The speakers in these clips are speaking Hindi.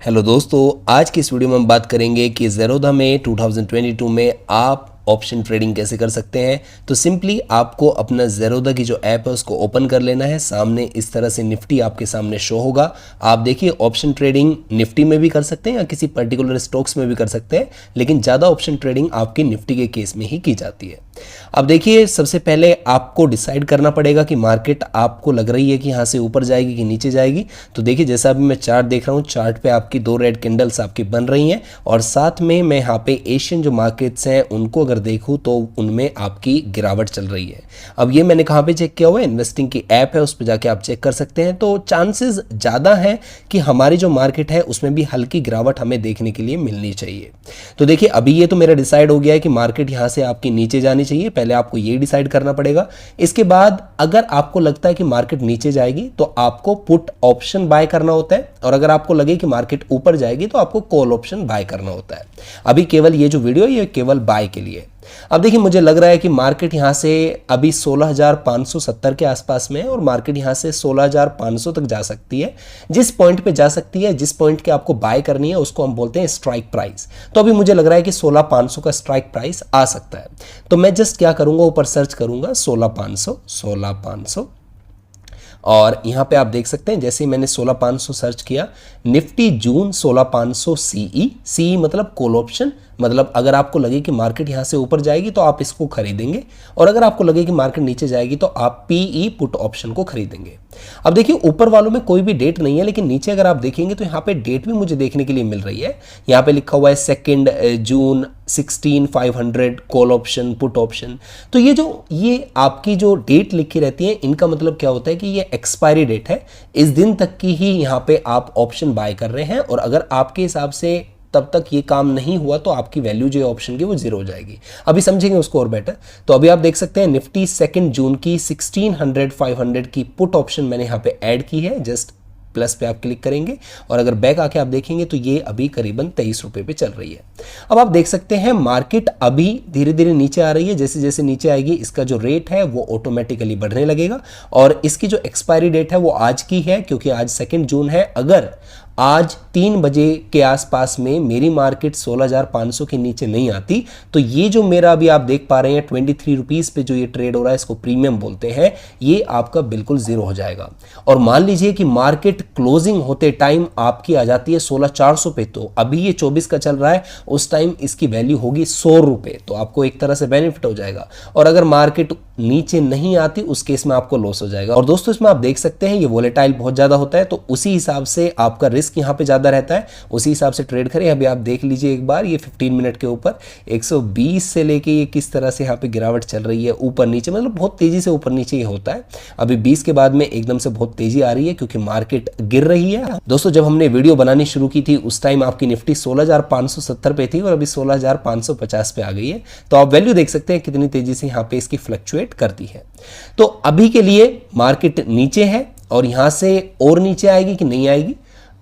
हेलो दोस्तों, आज की इस वीडियो में हम बात करेंगे कि ज़ेरोधा में 2022 में आप ऑप्शन ट्रेडिंग कैसे कर सकते हैं। तो सिंपली आपको अपना ज़ेरोधा की जो ऐप है उसको ओपन कर लेना है। सामने इस तरह से निफ्टी आपके सामने शो होगा। आप देखिए ऑप्शन ट्रेडिंग निफ्टी में भी कर सकते हैं या किसी पर्टिकुलर स्टॉक्स में भी कर सकते हैं, लेकिन ज़्यादा ऑप्शन ट्रेडिंग आपकी निफ्टी के केस में ही की जाती है। अब देखिए सबसे पहले आपको डिसाइड करना पड़ेगा कि मार्केट आपको लग रही है कि यहाँ से ऊपर जाएगी कि नीचे जाएगी। तो देखिए जैसा अभी मैं चार्ट देख रहा हूँ, चार्ट पे आपकी दो रेड कैंडल्स आपकी बन रही हैं और साथ में मैं यहाँ पे एशियन जो मार्केट्स हैं उनको अगर देखूँ तो उनमें आपकी गिरावट चल रही है। अब ये मैंने कहाँ पे चेक किया हुआ है, इन्वेस्टिंग की ऐप है, उस पर जाके आप चेक कर सकते हैं। तो चांसेस ज़्यादा हैं कि हमारी जो मार्केट है उसमें भी हल्की गिरावट हमें देखने के लिए मिलनी चाहिए। तो देखिए अभी ये तो मेरा डिसाइड हो गया है कि मार्केट यहाँ से आपकी नीचे जानी चाहिए। पहले आपको ये डिसाइड करना पड़ेगा। इसके बाद अगर आपको लगता है कि मार्केट नीचे जाएगी तो आपको पुट ऑप्शन बाय करना होता है, और अगर आपको लगे कि मार्केट ऊपर जाएगी तो आपको कॉल ऑप्शन बाय करना होता है। अभी केवल ये जो वीडियो है ये केवल बाय के लिए। अब देखिए मुझे लग रहा है कि मार्केट यहां से अभी 16,570 के आसपास में है और मार्केट यहां से 16,500 तक जा सकती है। जिस पॉइंट पे जा सकती है, जिस पॉइंट के आपको बाय करनी है उसको हम बोलते हैं स्ट्राइक प्राइस। तो अभी मुझे लग रहा है कि 16,500 का स्ट्राइक प्राइस आ सकता है। तो मैं जस्ट क्या करूंगा, ऊपर सर्च करूंगा 16,500 और यहाँ पे आप देख सकते हैं जैसे ही मैंने 16,500 सर्च किया, निफ्टी जून 16,500 सीई मतलब कॉल ऑप्शन। मतलब अगर आपको लगे कि मार्केट यहाँ से ऊपर जाएगी तो आप इसको खरीदेंगे, और अगर आपको लगे कि मार्केट नीचे जाएगी तो आप पीई पुट ऑप्शन को खरीदेंगे। अब देखिए ऊपर वालों में कोई भी डेट नहीं है, लेकिन नीचे अगर आप देखेंगे तो यहाँ पे डेट भी मुझे देखने के लिए मिल रही है। यहाँ पे लिखा हुआ है 2 जून 16,500 कॉल ऑप्शन पुट ऑप्शन। तो ये आपकी जो डेट लिखी रहती है इनका मतलब क्या होता है कि ये एक्सपायरी डेट है। इस दिन तक की ही यहाँ पे आप ऑप्शन बाय कर रहे हैं, और अगर आपके हिसाब से तब तक ये काम नहीं हुआ तो आपकी वैल्यू जो है ऑप्शन की वो जीरो हो जाएगी। अभी समझेंगे उसको और बेटर। तो अभी आप देख सकते हैं निफ्टी 2 जून की 16,500 की पुट ऑप्शन मैंने यहाँ पे ऐड की है। जस्ट प्लस पे आप क्लिक करेंगे और अगर बैक आके आप देखेंगे तो ये अभी करीबन 23 रुपए पे चल रही है। अब आप देख सकते हैं मार्केट अभी धीरे धीरे नीचे आ रही है। जैसे जैसे नीचे आएगी इसका जो रेट है वो ऑटोमेटिकली बढ़ने लगेगा, और इसकी जो एक्सपायरी डेट है वो आज की है, क्योंकि आज 2 जून है। अगर आज 3 बजे के आसपास में मेरी मार्केट 16,500 के नीचे नहीं आती तो ये जो मेरा अभी आप देख पा रहे हैं 23 रुपीज़ पे जो ये ट्रेड हो रहा है, इसको प्रीमियम बोलते हैं, ये आपका बिल्कुल जीरो हो जाएगा। और मान लीजिए कि मार्केट क्लोजिंग होते टाइम आपकी आ जाती है 16,400 पे, तो अभी ये 24 का चल रहा है, उस टाइम इसकी वैल्यू होगी 100 रुपये। तो आपको एक तरह से बेनिफिट हो जाएगा। और अगर मार्केट नीचे नहीं आती उस केस में आपको लॉस हो जाएगा। और दोस्तों इसमें आप देख सकते हैं ये वोलेटाइल बहुत ज़्यादा होता है, तो उसी हिसाब से आपका रिस्क यहाँ पे ज़्यादा रहता है, उसी हिसाब से ट्रेड करें। अभी आप देख लीजिए एक बार, ये 15 मिनट के ऊपर 120 से लेके ये किस तरह से यहाँ पे गिरावट चल रही है ऊपर नीचे, मतलब बहुत तेज़ी से ऊपर नीचे ये होता है। अभी 20 के बाद में एकदम से बहुत तेज़ी आ रही है क्योंकि मार्केट गिर रही है। दोस्तों जब हमने वीडियो बनानी शुरू की थी उस टाइम आपकी निफ्टी 16,570 पे थी और अभी 16,550 पे आ गई है। तो आप वैल्यू देख सकते हैं कितनी तेज़ी से यहाँ पे इसकी फ्लक्चुएट करती है। तो अभी के लिए मार्केट नीचे है, और यहां से और नीचे आएगी कि नहीं आएगी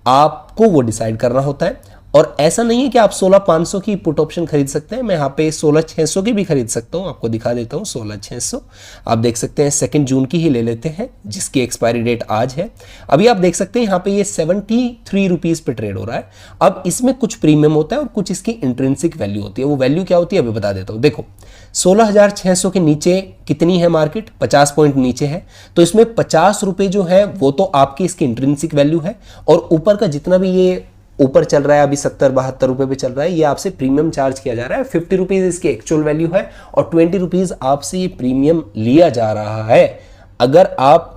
आपको वो डिसाइड करना होता है। और ऐसा नहीं है कि आप 16,500 की पुट ऑप्शन खरीद सकते हैं, मैं यहाँ पे 16,600 की भी खरीद सकता हूँ। आपको दिखा देता हूँ 16,600। आप देख सकते हैं 2 जून की ही ले लेते हैं जिसकी एक्सपायरी डेट आज है। अभी आप देख सकते हैं यहाँ पे ये 73 रुपीज़ पे ट्रेड हो रहा है। अब इसमें कुछ प्रीमियम होता है और कुछ इसकी इंट्रिंसिक वैल्यू होती है। वो वैल्यू क्या होती है अभी बता देता हूँ। देखो 16,600 के नीचे कितनी है मार्केट, 50 पॉइंट नीचे है, तो इसमें 50 रुपये जो है वो तो आपकी इसकी इंट्रिंसिक वैल्यू है, और ऊपर का जितना भी ये ऊपर चल रहा है अभी 70-72 रुपए पे चल रहा है, ये आपसे प्रीमियम चार्ज किया जा रहा है। 50 रुपीज़ इसकी एक्चुअल वैल्यू है और 20 रुपीज़ आपसे ये प्रीमियम लिया जा रहा है। अगर आप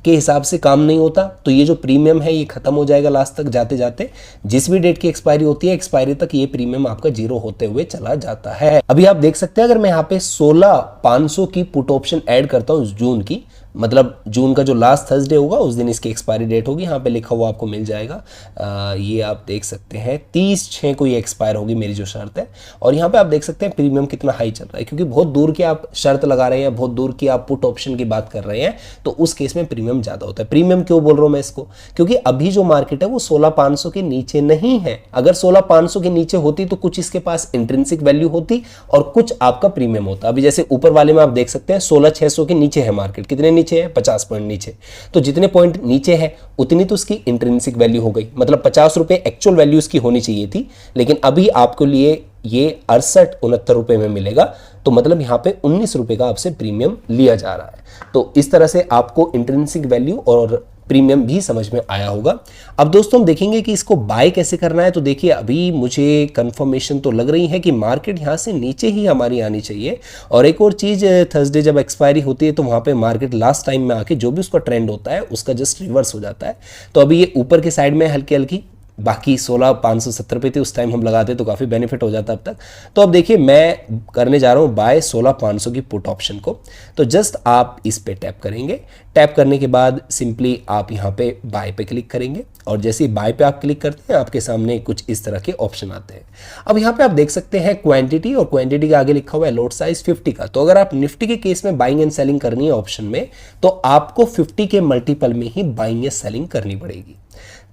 के हिसाब से काम नहीं होता तो ये जो प्रीमियम है ये खत्म हो जाएगा लास्ट तक जाते जाते। जिस भी डेट की एक्सपायरी होती है एक्सपायरी तक ये प्रीमियम आपका जीरो होते हुए चला जाता है। अभी आप देख सकते हैं अगर मैं यहाँ पे 16,500 की पुट ऑप्शन ऐड करता हूँ जून की, मतलब जून का जो लास्ट थर्सडे होगा उस दिन इसकी एक्सपायरी डेट होगी, यहाँ पे लिखा हुआ आपको मिल जाएगा। ये आप देख सकते हैं 30/6 को ये एक्सपायर होगी मेरी जो शर्त है। और यहाँ पे आप देख सकते हैं प्रीमियम कितना हाई चल रहा है, क्योंकि बहुत दूर की आप शर्त लगा रहे हैं, बहुत दूर की आप पुट ऑप्शन की बात कर रहे हैं, तो उस केस में प्रीमियम ज़्यादा होता है। प्रीमियम क्यों बोल रहा हूँ मैं इसको, क्योंकि अभी जो मार्केट है वो 16,500 के नीचे नहीं है। अगर 16,500 के नीचे होती तो कुछ इसके पास इंट्रिंसिक वैल्यू होती और कुछ आपका प्रीमियम होता। अभी जैसे ऊपर वाले में आप देख सकते हैं 16,600 के नीचे है मार्केट, कितने नीचे नीचे है, 50 पॉइंट नीचे, तो जितने पॉइंट नीचे है उतनी तो उसकी इंट्रिंसिक वैल्यू हो गई, मतलब 50 रुपये एक्चुअल वैल्यू उसकी होनी चाहिए थी, लेकिन अभी आपको लिए ये 68-69 रुपये में मिलेगा, तो मतलब यहाँ पे 19 रुपये का आपसे प्रीमियम लिया जा रहा है। तो इस तरह से आपको इंट्रिंसिक वैल्यू और प्रीमियम भी समझ में आया होगा। अब दोस्तों हम देखेंगे कि इसको बाय कैसे करना है। तो देखिए अभी मुझे कंफर्मेशन तो लग रही है कि मार्केट यहाँ से नीचे ही हमारी आनी चाहिए, और एक और चीज़, थर्सडे जब एक्सपायरी होती है तो वहाँ पे मार्केट लास्ट टाइम में आके जो भी उसका ट्रेंड होता है उसका जस्ट रिवर्स हो जाता है। तो अभी ये ऊपर के साइड में हल्की हल्की, बाकी 16,570 पे थे उस टाइम हम लगाते तो काफ़ी बेनिफिट हो जाता अब तक। तो अब देखिए मैं करने जा रहा हूँ बाय 16,500 की पुट ऑप्शन को। तो जस्ट आप इस पे टैप करेंगे, टैप करने के बाद सिंपली आप यहाँ पे बाय पे क्लिक करेंगे, और जैसे ही बाय पे आप क्लिक करते हैं आपके सामने कुछ इस तरह के ऑप्शन आते हैं। अब यहाँ पे आप देख सकते हैं क्वांटिटी, और क्वांटिटी के आगे लिखा हुआ है लॉट साइज 50 का। तो अगर आप निफ्टी के केस में बाइंग एंड सेलिंग करनी है ऑप्शन में, तो आपको 50 के मल्टीपल में ही बाइंग या सेलिंग करनी पड़ेगी।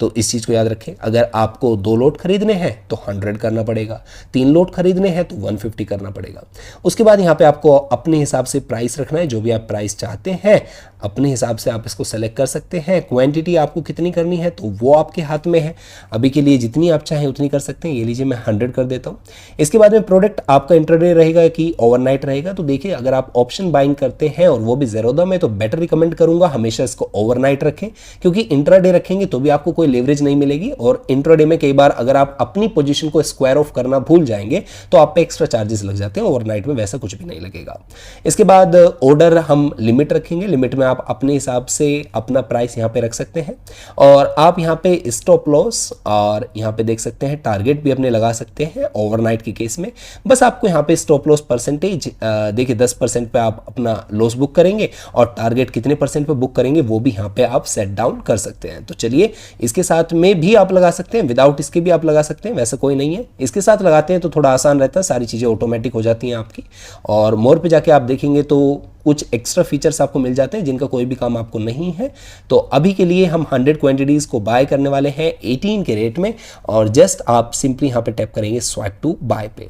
तो इस चीज़ को याद रखें, अगर आपको 2 लोट खरीदने हैं तो 100 करना पड़ेगा, 3 लोट खरीदने हैं तो 150 करना पड़ेगा। उसके बाद यहाँ पे आपको अपने हिसाब से प्राइस रखना है, जो भी आप प्राइस चाहते हैं अपने हिसाब से आप इसको सेलेक्ट कर सकते हैं। क्वांटिटी आपको कितनी करनी है तो वो आपके हाथ में है, अभी के लिए जितनी आप चाहें उतनी कर सकते हैं। ये लीजिए मैं 100 कर देता हूँ। इसके बाद में प्रोडक्ट आपका इंट्राडे रहेगा कि ओवरनाइट रहेगा। तो देखिए अगर आप ऑप्शन बाइंग करते हैं और वो भी ज़ेरोधा में, तो बेटर रिकमेंड करूँगा हमेशा इसको ओवरनाइट रखें, क्योंकि इंट्राडे रखेंगे तो भी आपको कोई लेवरेज नहीं मिलेगी, और इंट्राडे में कई बार अगर आप अपनी पोजीशन को स्क्वायर ऑफ करना भूल जाएंगे तो आप पे एक्स्ट्रा चार्जेस लग जाते हैं। ओवरनाइट में वैसा कुछ भी नहीं लगेगा। इसके बाद ऑर्डर हम लिमिट रखेंगे, लिमिट में आप अपने हिसाब से अपना प्राइस यहाँ पे रख सकते हैं, और आप यहाँ पे स्टॉप लॉस और यहाँ पे देख सकते हैं टारगेट भी अपने लगा सकते हैं ओवरनाइट के केस में। बस आपको यहाँ पे स्टॉप लॉस परसेंटेज देखिए 10% पे आप अपना लॉस बुक करेंगे, और टारगेट कितने परसेंट पे बुक करेंगे वो भी यहाँ पे आप सेट डाउन कर सकते हैं। तो चलिए इसके साथ में भी आप लगा सकते हैं, विदाउट इसके भी आप लगा सकते हैं, वैसा कोई नहीं है। इसके साथ लगाते हैं तो थोड़ा आसान रहता है, सारी चीज़ें ऑटोमेटिक हो जाती हैं आपकी, और मोर पे जाके आप देखेंगे तो कुछ एक्स्ट्रा फीचर्स आपको मिल जाते हैं जिनका कोई भी काम आपको नहीं है। तो अभी के लिए हम 100 क्वांटिटीज़ को बाय करने वाले हैं 18 के रेट में, और जस्ट आप सिंपली यहाँ पे टैप करेंगे स्वाइप टू बाय पे।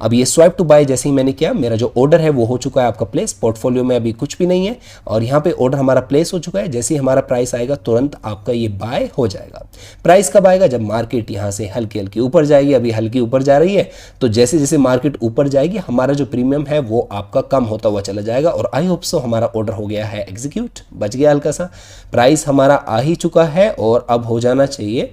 अब ये स्वाइप टू बाय जैसे ही मैंने किया, मेरा जो ऑर्डर है वो हो चुका है आपका प्लेस। पोर्टफोलियो में अभी कुछ भी नहीं है, और यहाँ पे ऑर्डर हमारा प्लेस हो चुका है। जैसे ही हमारा प्राइस आएगा तुरंत आपका ये बाय हो जाएगा। प्राइस कब आएगा? जब मार्केट यहाँ से हल्की हल्की ऊपर जाएगी। अभी हल्की ऊपर जा रही है, तो जैसे जैसे मार्केट ऊपर जाएगी हमारा जो प्रीमियम है वो आपका कम होता हुआ चला जाएगा। और आई होप सो हमारा ऑर्डर हो गया है एग्जीक्यूट, बच गया हल्का सा। प्राइस हमारा आ ही चुका है और अब हो जाना चाहिए।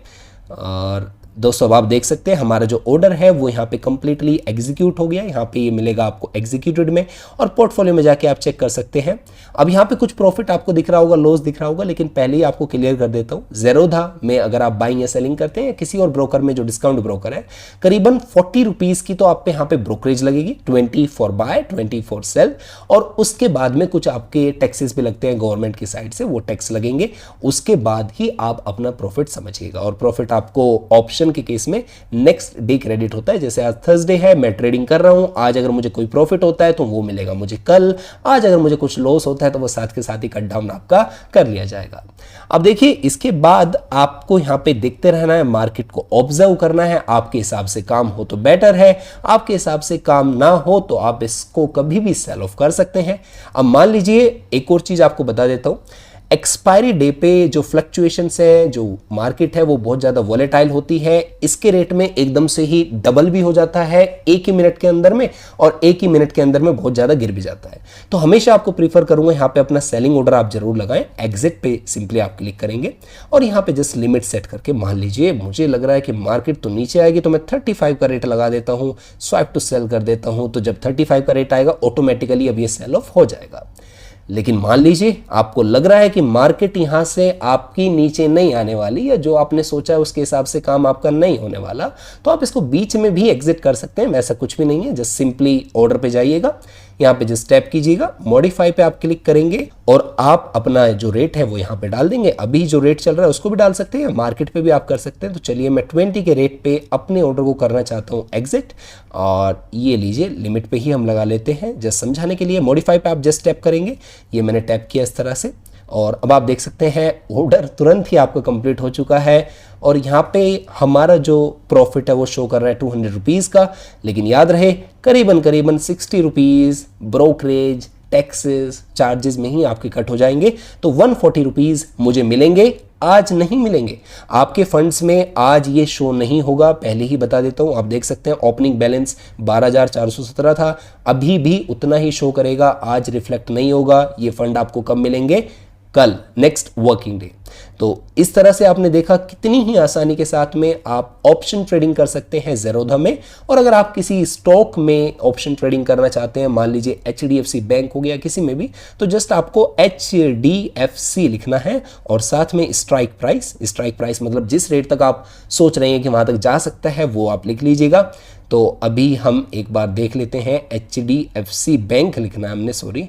और दोस्तों अब आप देख सकते हैं हमारा जो ऑर्डर है वो यहाँ पे कंप्लीटली एग्जीक्यूट हो गया। यहाँ पे ये मिलेगा आपको एग्जीक्यूटेड में, और पोर्टफोलियो में जाके आप चेक कर सकते हैं। अब यहाँ पे कुछ प्रॉफिट आपको दिख रहा होगा, लॉस दिख रहा होगा, लेकिन पहले ही आपको क्लियर कर देता हूँ। ज़ेरोधा में अगर आप बाइंग या सेलिंग करते हैं, किसी और ब्रोकर में जो डिस्काउंट ब्रोकर है, करीबन 40 रुपीज़ की तो आप पे यहाँ पे ब्रोकरेज लगेगी, 20 फॉर बाय 20 फॉर सेल, और उसके बाद में कुछ आपके टैक्सेस भी लगते हैं गवर्नमेंट की साइड से, वो टैक्स लगेंगे। उसके बाद ही आप अपना प्रॉफिट समझिएगा, और प्रॉफिट आपको ऑप्शन के केस में नेक्स्ट डे क्रेडिट होता है। जैसे आज थर्सडे है, मैं ट्रेडिंग कर रहा हूं, आज अगर मुझे कोई प्रॉफिट होता है तो वो मिलेगा मुझे कल, आज अगर मुझे कुछ लॉस होता है तो वो साथ के साथ ही कट डाउन आपका कर लिया जाएगा। अब देखिए इसके बाद आपको यहां पे देखते रहना है, मार्केट को ऑब्जर्व करना है। आपके हिसाब से काम हो तो बेटर है, आपके हिसाब से काम ना हो तो आप इसको कभी भी सेल ऑफ कर सकते हैं। अब मान लीजिए एक और चीज आपको बता देता हूं, एक्सपायरी डे पे जो फ्लक्चुएशंस है, जो मार्केट है वो बहुत ज़्यादा वॉलेटाइल होती है। इसके रेट में एकदम से ही डबल भी हो जाता है एक ही मिनट के अंदर में, और एक ही मिनट के अंदर में बहुत ज़्यादा गिर भी जाता है। तो हमेशा आपको प्रीफर करूंगा यहाँ पे अपना सेलिंग ऑर्डर आप जरूर लगाएं। एग्जिट पे सिंपली आप क्लिक करेंगे, और यहाँ पे जस्ट लिमिट सेट करके, मान लीजिए मुझे लग रहा है कि मार्केट तो नीचे आएगी तो मैं 35 का रेट लगा देता हूँ, स्वाइप टू सेल कर देता हूँ। तो जब 35 का रेट आएगा ऑटोमेटिकली अब ये सेल ऑफ हो जाएगा। लेकिन मान लीजिए आपको लग रहा है कि मार्केट यहां से आपकी नीचे नहीं आने वाली, या जो आपने सोचा है उसके हिसाब से काम आपका नहीं होने वाला, तो आप इसको बीच में भी एग्जिट कर सकते हैं। वैसा कुछ भी नहीं है, जस्ट सिंपली ऑर्डर पे जाइएगा, यहाँ पे जस्ट टैप कीजिएगा, मॉडिफाई पे आप क्लिक करेंगे, और आप अपना जो रेट है वो यहाँ पे डाल देंगे। अभी जो रेट चल रहा है उसको भी डाल सकते हैं, मार्केट पे भी आप कर सकते हैं। तो चलिए मैं 20 के रेट पे अपने ऑर्डर को करना चाहता हूँ एग्जिट, और ये लीजिए लिमिट पे ही हम लगा लेते हैं जस्ट समझाने के लिए। मॉडिफाई पे आप जस्ट टैप करेंगे, ये मैंने टैप किया इस तरह से, और अब आप देख सकते हैं ऑर्डर तुरंत ही आपका कंप्लीट हो चुका है। और यहाँ पे हमारा जो प्रॉफिट है वो शो कर रहा है 200 रुपीज़ का, लेकिन याद रहे करीबन 60 रुपीज़ ब्रोकरेज, टैक्सेस चार्जेस में ही आपके कट हो जाएंगे। तो 140 रुपीज़ मुझे मिलेंगे, आज नहीं मिलेंगे आपके फंड्स में। आज ये शो नहीं होगा, पहले ही बता देता हूं। आप देख सकते हैं ओपनिंग बैलेंस 12,417 था, अभी भी उतना ही शो करेगा, आज रिफ्लेक्ट नहीं होगा। ये फंड आपको कब मिलेंगे? कल, नेक्स्ट वर्किंग डे। तो इस तरह से आपने देखा कितनी ही आसानी के साथ में आप ऑप्शन ट्रेडिंग कर सकते हैं ज़ेरोधा में। और अगर आप किसी स्टॉक में ऑप्शन ट्रेडिंग करना चाहते हैं, मान लीजिए HDFC बैंक हो गया, किसी में भी, तो जस्ट आपको HDFC लिखना है और साथ में स्ट्राइक प्राइस मतलब जिस रेट तक आप सोच रहे हैं कि वहां तक जा सकता है वो आप लिख लीजिएगा। तो अभी हम एक बार देख लेते हैं, HDFC बैंक लिखना है हमने, सॉरी,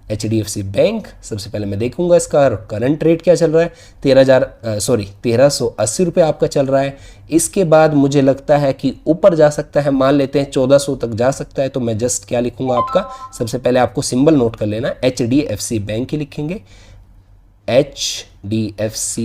HDFC बैंक। सबसे पहले मैं देखूंगा इसका करंट रेट क्या चल रहा है, 1380 रुपये आपका चल रहा है। इसके बाद मुझे लगता है कि ऊपर जा सकता है, मान लेते हैं 1400 तक जा सकता है। तो मैं जस्ट क्या लिखूंगा आपका, सबसे पहले आपको सिंबल नोट कर लेना, HDFC बैंक ही लिखेंगे, HDFC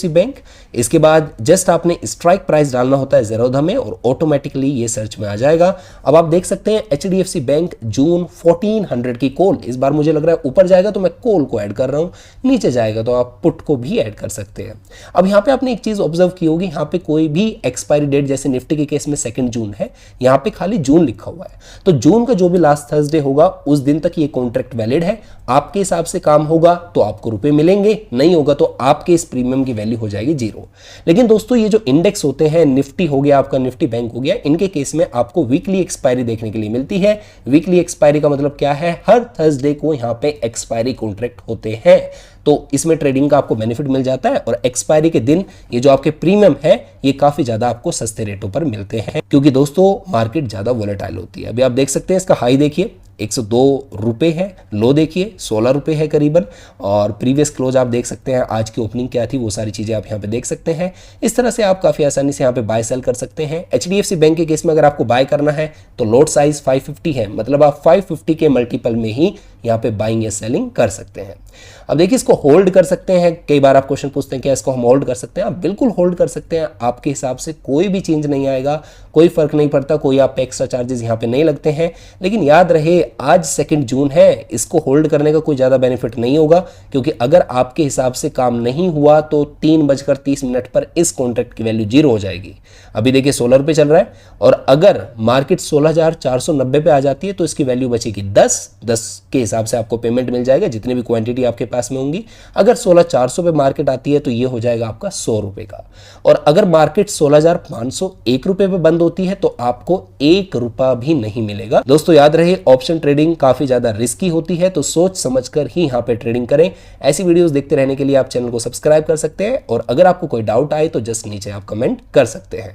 बैंक। इसके बाद जस्ट आपने स्ट्राइक प्राइस डालना होता है ज़ेरोधा में और ऑटोमेटिकली ये सर्च में आ जाएगा। अब आप देख सकते हैं HDFC बैंक जून 1400 की कॉल, इस बार मुझे लग रहा है ऊपर जाएगा तो मैं कॉल को ऐड कर रहा हूँ, नीचे जाएगा तो आप पुट को भी ऐड कर सकते हैं। अब यहाँ पे आपने एक चीज़ ऑब्जर्व की होगी, यहाँ पे कोई भी एक्सपायरी डेट, जैसे निफ्टी के केस में 2 जून है, यहाँ पे खाली जून लिखा हुआ है। तो जून का जो भी लास्ट थर्सडे होगा उस दिन तक ये कॉन्ट्रैक्ट वैलिड है। आपके हिसाब से काम होगा तो आपको रुपए मिलेंगे, नहीं होगा तो आपके इस प्रीमियम की वैल्यू हो जाएगी 0। लेकिन दोस्तों ये जो इंडेक्स होते हैं, निफ्टी हो गया आपका, निफ्टी बैंक हो गया, इनके केस में आपको वीकली एक्सपायरी देखने के लिए मिलती है। वीकली एक्सपायरी का मतलब क्या है, हर थर्सडे को यहाँ पे एक्सपायरी कॉन्ट्रैक्ट होते हैं। तो इसमें ट्रेडिंग का आपको बेनिफिट मिल जाता है और एक्सपायरी के दिन ये जो आपके प्रीमियम है ये काफी ज्यादा आपको सस्ते रेटों पर मिलते हैं, क्योंकि दोस्तों मार्केट ज्यादा वोलेटाइल होती है। अभी आप देख सकते हैं इसका हाई देखिए 102 रुपये है, लो देखिए 16 रुपये है करीबन, और प्रीवियस क्लोज आप देख सकते हैं, आज की ओपनिंग क्या थी वो सारी चीज़ें आप यहाँ पे देख सकते हैं। इस तरह से आप काफ़ी आसानी से यहाँ पे बाय सेल कर सकते हैं। HDFC बैंक के केस में अगर आपको बाय करना है तो लॉट साइज 550 है, मतलब आप 550 के मल्टीपल में ही यहाँ पे बाइंग या सेलिंग कर सकते हैं। अब देखिए इसको होल्ड कर सकते हैं, कई बार आप क्वेश्चन पूछते हैं क्या इसको हम होल्ड कर सकते हैं, आप बिल्कुल होल्ड कर सकते हैं। आपके हिसाब से कोई भी चेंज नहीं आएगा, कोई फर्क नहीं पड़ता, कोई आप पे एक्स्ट्रा चार्जेस यहाँ पे नहीं लगते हैं। लेकिन याद रहे आज 2 जून है, इसको होल्ड करने का कोई ज़्यादा बेनिफिट नहीं होगा, क्योंकि अगर आपके हिसाब से काम नहीं हुआ तो 3:30 पर इस कॉन्ट्रैक्ट की वैल्यू 0 हो जाएगी। अभी देखिए 16 रुपये चल रहा है, और अगर मार्केट 16,490 पे आ जाती है तो इसकी वैल्यू बचेगी 10 के हिसाब से आपको पेमेंट मिल जाएगा, जितनी भी क्वांटिटी आपके पास में होंगी। अगर 16,400 पे मार्केट आती है तो ये हो जाएगा आपका 100 रुपये का, और अगर मार्केट 16,501 रुपये पे बंद होती है तो आपको 1 रुपया भी नहीं मिलेगा। दोस्तों याद रहे ऑप्शन ट्रेडिंग काफी ज्यादा रिस्की होती है, तो सोच समझकर ही यहाँ पे ट्रेडिंग करें। ऐसी वीडियोस देखते रहने के लिए आप चैनल को सब्सक्राइब कर सकते हैं, और अगर आपको कोई डाउट आए तो जस्ट नीचे आप कमेंट कर सकते हैं।